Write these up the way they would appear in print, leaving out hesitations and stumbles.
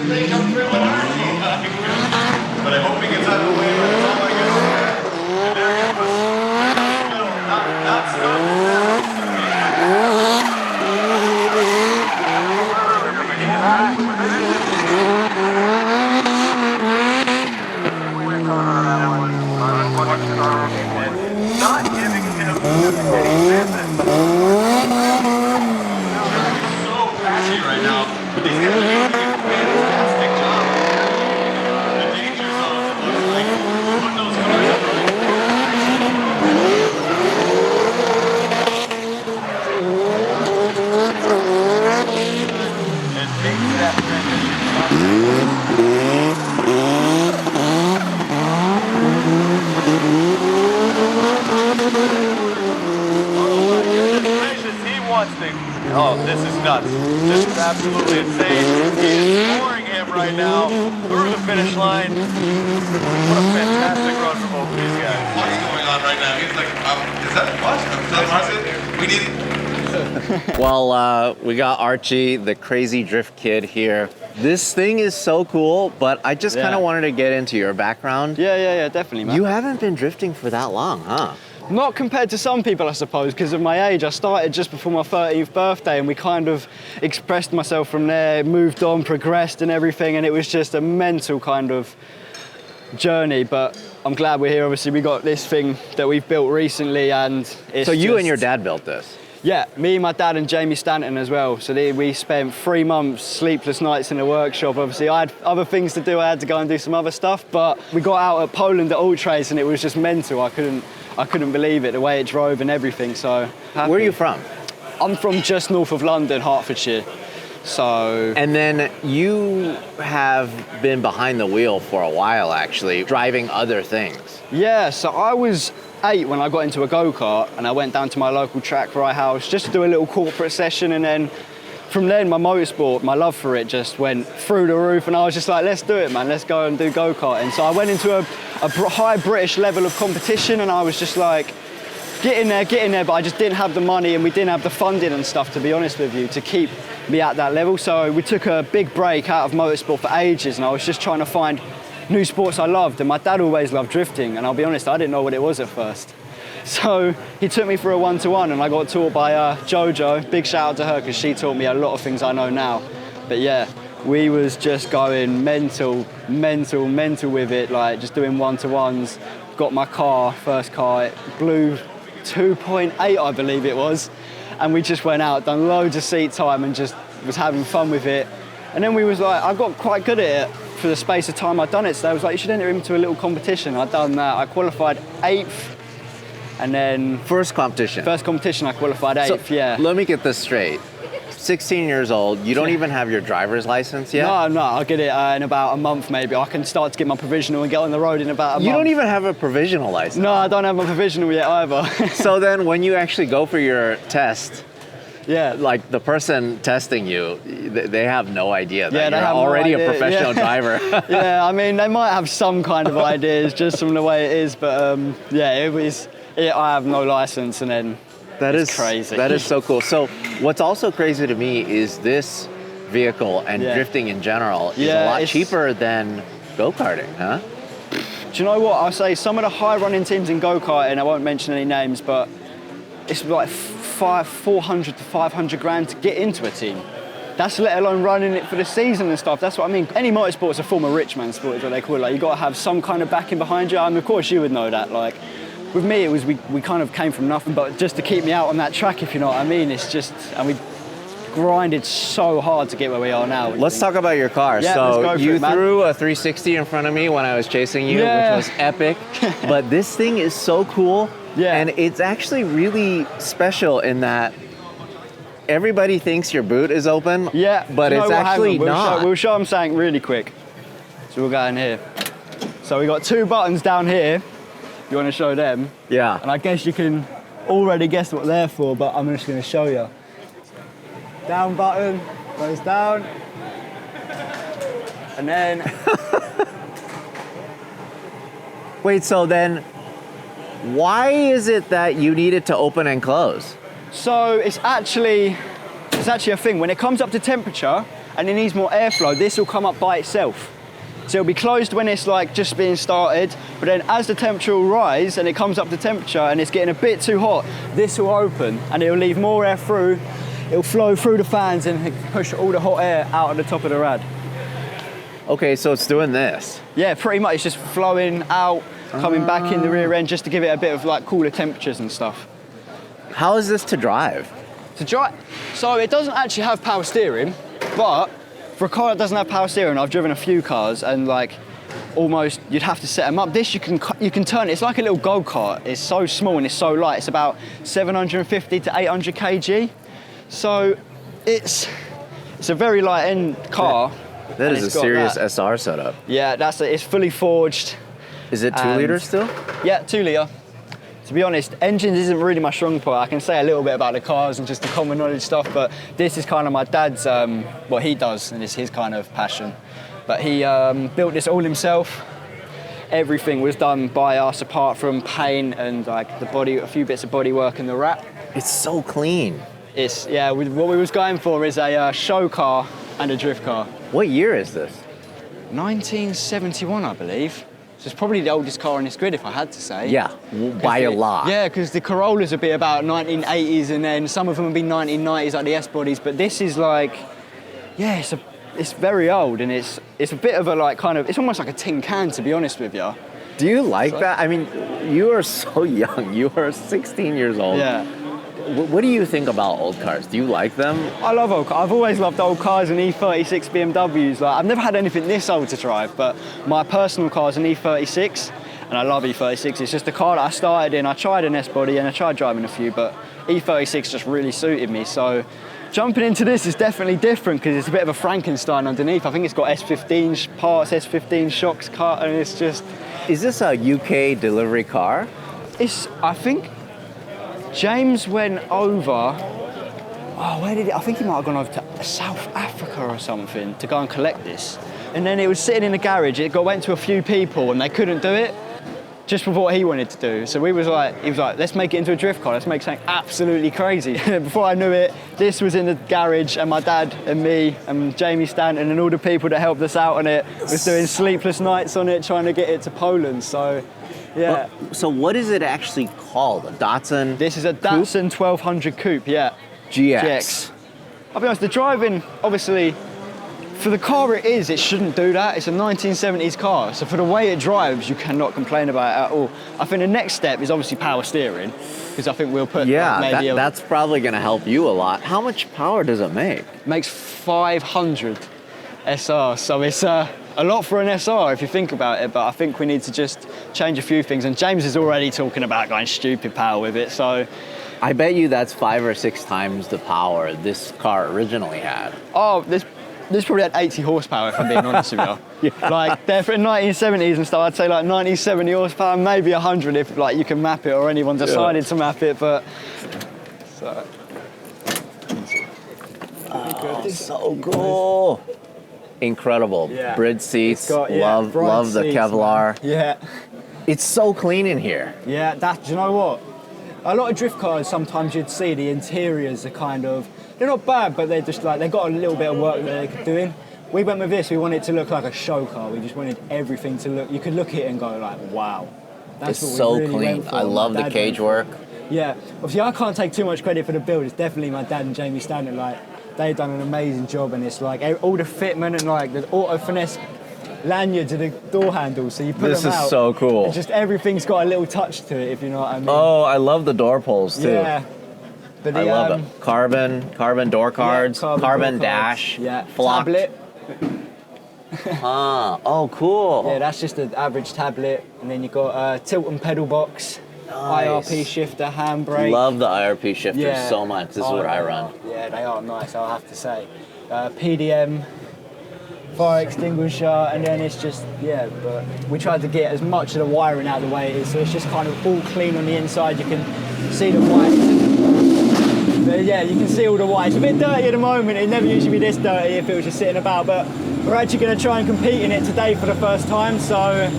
They come through with Archie. But I hope he gets out of the way. That's all I can say. And there he goes. Not stopping. Not giving him so patchy right now, but these guys are doing a fantastic job. The danger zone, it looks like, putting those cars up. And makes that transition. Oh, this is nuts. This is absolutely insane. He is scoring him right now through the finish line. What a fantastic run for both of these guys. What's going on right now? He's like, is that what? We need... Well, we got Archie, the crazy drift kid here. This thing is so cool, but I just kind of wanted to get into your background. Yeah, definitely, man. You haven't been drifting for that long, huh? Not compared to some people, I suppose, because of my age. I started just before my 13th birthday, and we kind of expressed myself from there, moved on, progressed and everything, and it was just a mental kind of journey. But I'm glad we're here. Obviously, we got this thing that we've built recently, and it's So you and your dad built this? Yeah, me, my dad, and Jamie Stanton as well. So we spent 3 months, sleepless nights in the workshop. Obviously, I had other things to do. I had to go and do some other stuff, but we got out at Poland at Ultrace, and it was just mental. I couldn't believe it, the way it drove and everything, so happy. Where are you from? I'm from just north of London, Hertfordshire. So... And then you have been behind the wheel for a while, actually, driving other things. Yeah, so I was 8 when I got into a go-kart, and I went down to my local track for house just to do a little corporate session, and then from then my motorsport, my love for it just went through the roof, and I was just like, let's do it, man, let's go and do go-karting. So I went into a high British level of competition, and I was just like, get in there, but I just didn't have the money, and we didn't have the funding and stuff, to be honest with you, to keep me at that level. So we took a big break out of motorsport for ages, and I was just trying to find new sports I loved, and my dad always loved drifting, and I'll be honest, I didn't know what it was at first. So he took me for a one-to-one, and I got taught by Jojo. Big shout out to her, because she taught me a lot of things I know now. But yeah, we was just going mental with it, like just doing one-to-ones. Got my car, first car, it blew 2.8, I believe it was. And we just went out, done loads of seat time, and just was having fun with it. And then we was like, I got quite good at it for the space of time I'd done it. So I was like, you should enter into a little competition. I'd done that. I qualified 8th. And then... First competition I qualified 8th, so, yeah. Let me get this straight. 16 years old, you don't even have your driver's license yet? No, I'll get it in about a month maybe. I can start to get my provisional and get on the road in about a month. You don't even have a provisional license? No, I don't have my provisional yet either. So then when you actually go for your test, yeah, like the person testing you, they have no idea that you're already a professional driver. Yeah, I mean, they might have some kind of ideas just from the way it is, but yeah, I have no license, and then that is crazy. That is so cool. So what's also crazy to me is this vehicle and drifting in general is a lot cheaper than go-karting, huh? Do you know what? I'll say some of the high-running teams in go-karting, I won't mention any names, but it's like 400 to 500 grand to get into a team. That's let alone running it for the season and stuff. That's what I mean. Any motorsport's a form of rich man sport, is what they call it. Like, you got to have some kind of backing behind you. I mean, of course, you would know that. Like, with me, it was we kind of came from nothing, but just to keep me out on that track, if you know what I mean, it's just, and we grinded so hard to get where we are now. Let's talk about your car. Yeah, so you threw a 360 in front of me when I was chasing you, which was epic. But this thing is so cool, and it's actually really special in that everybody thinks your boot is open, but it's actually not. We'll show them something really quick. So we'll go in here. So we got 2 buttons down here. You want to show them? Yeah. And I guess you can already guess what they're for, but I'm just going to show you. Down button goes down. And then... Wait, so then why is it that you need it to open and close? So it's actually a thing. When it comes up to temperature and it needs more airflow, this will come up by itself. So it'll be closed when it's like just being started, but then as the temperature will rise and it comes up to temperature and it's getting a bit too hot, this will open and it'll leave more air through. It'll flow through the fans and push all the hot air out of the top of the rad. Okay, so it's doing this. Yeah, pretty much. It's just flowing out, coming back in the rear end just to give it a bit of like cooler temperatures and stuff. How is this to drive? To drive, so it doesn't actually have power steering, but for a car that doesn't have power steering, I've driven a few cars and like almost you'd have to set them up. This you can turn it. It's like a little go-kart. It's so small and it's so light. It's about 750 to 800 kg. So it's a very light end car. That is a serious SR setup. Yeah, it's fully forged. Is it 2 liters still? Yeah, 2 litre. To be honest, engines isn't really my strong point. I can say a little bit about the cars and just the common knowledge stuff, but this is kind of my dad's, what he does, and it's his kind of passion. But he built this all himself. Everything was done by us apart from paint and like the body, a few bits of bodywork and the wrap. It's so clean. What we was going for is a show car and a drift car. What year is this? 1971, I believe. So it's probably the oldest car on this grid, if I had to say. Yeah, by a lot. Yeah, because the Corollas would be about 1980s, and then some of them would be 1990s, like the S-bodies. But this is like, yeah, it's very old, and it's a bit of a like kind of, it's almost like a tin can, to be honest with you. Do you like that? I mean, you are so young. You are 16 years old. Yeah. What do you think about old cars? Do you like them? I love old cars. I've always loved old cars and E36 BMWs. Like, I've never had anything this old to drive, but my personal car is an E36, and I love E36. It's just a car that I started in. I tried an S-body and I tried driving a few, but E36 just really suited me. So jumping into this is definitely different because it's a bit of a Frankenstein underneath. I think it's got S15 parts, S15 shocks cut, and it's just... Is this a UK delivery car? I think James went over, I think he might have gone over to South Africa or something to go and collect this. And then it was sitting in the garage, went to a few people and they couldn't do it, just with what he wanted to do. So he was like, let's make it into a drift car, let's make something absolutely crazy. Before I knew it, this was in the garage and my dad and me and Jamie Stanton and all the people that helped us out on it was doing sleepless nights on it, trying to get it to Poland, so. Yeah. So what is it actually called? A Datsun? This is a Datsun 1200 Coupe, yeah. GX. I'll be honest, the driving, obviously, for the car it shouldn't do that. It's a 1970s car, so for the way it drives, you cannot complain about it at all. I think the next step is obviously power steering, because I think we'll put maybe that's probably going to help you a lot. How much power does it make? It makes 500 SR, so it's a lot for an SR if you think about it, but I think we need to just change a few things. And James is already talking about going stupid power with it, so. I bet you that's 5 or 6 times the power this car originally had. Oh, this probably had 80 horsepower if I'm being honest with you. Yeah. Like, they're for 1970s and stuff, I'd say like 1970 horsepower, maybe 100 if like you can map it or anyone decided to map it, but. So. Oh, so cool. Incredible. Yeah. Bridge seats. Got, love the seats, Kevlar. Man. Yeah. It's so clean in here. Yeah, do you know what? A lot of drift cars, sometimes you'd see the interiors are kind of, they're not bad, but they're just like, they've got a little bit of work that they could do in. We went with this, we wanted it to look like a show car. We just wanted everything to look, you could look at it and go like, wow. That's it's so really clean. I love the cage work. Yeah, obviously I can't take too much credit for the build. It's definitely my dad and Jamie Stanton. Like, they've done an amazing job, and it's like all the fitment and like the auto finesse lanyards of the door handles. So you put them out. This is so cool. And just everything's got a little touch to it, if you know what I mean. Oh, I love the door pulls too. Yeah. But I love it. Carbon door cards, carbon dash, flocked. Tablet. Oh, cool. Yeah, that's just an average tablet, and then you've got a tilt and pedal box. Nice. IRP shifter, handbrake. Love the IRP shifters so much. This is what I run. Yeah, they are nice, I'll have to say. PDM, fire extinguisher, and then it's just, but we tried to get as much of the wiring out of the way it is, so it's just kind of all clean on the inside. You can see the white. But yeah, you can see all the white. It's a bit dirty at the moment. It'd never usually be this dirty if it was just sitting about, but we're actually going to try and compete in it today for the first time, so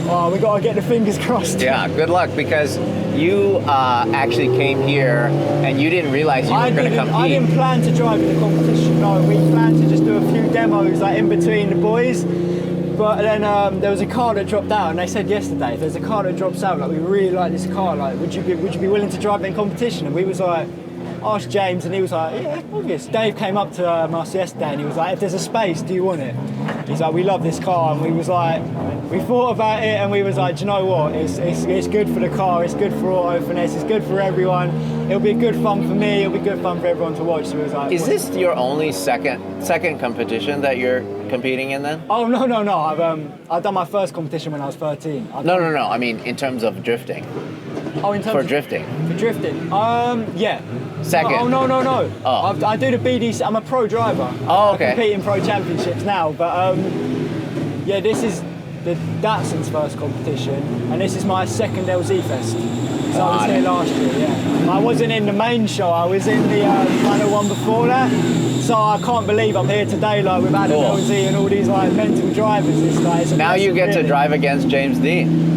Oh, we got to get the fingers crossed. Yeah, good luck, because you actually came here and you didn't realize you were going to compete. I didn't plan to drive in the competition, no. We planned to just do a few demos like in between the boys. But then there was a car that dropped out, and they said yesterday, if there's a car that drops out, like we really like this car, like would you be willing to drive it in competition? And we was like, asked James, and he was like, yeah, obvious. Dave came up to us yesterday, and he was like, if there's a space, do you want it? He's like, we love this car, and we was like, we thought about it, and we was like, do you know what? It's good for the car, it's good for Auto Finesse, it's good for everyone. It'll be good fun for me, it'll be good fun for everyone to watch. So it was like, is this your only second competition that you're competing in then? Oh no! I've done my first competition when I was 13. No. I mean, in terms of drifting. Oh, in terms for drifting. For drifting. Yeah. Second. Oh no. Oh. I do the BDC. I'm a pro driver. Oh, okay. I compete in pro championships now, but yeah, this is the Datsun's first competition, and this is my second LZ Fest. So I was here last year. Yeah. I wasn't in the main show. I was in the kind of one before that. So I can't believe I'm here today, like with Adam LZ and all these like mental drivers. It's like it's now you get to drive against James Dean.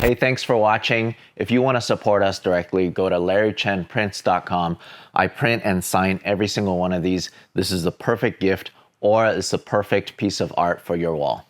Hey, thanks for watching. If you want to support us directly, go to larrychenprints.com. I print and sign every single one of these. This is the perfect gift, or it's the perfect piece of art for your wall.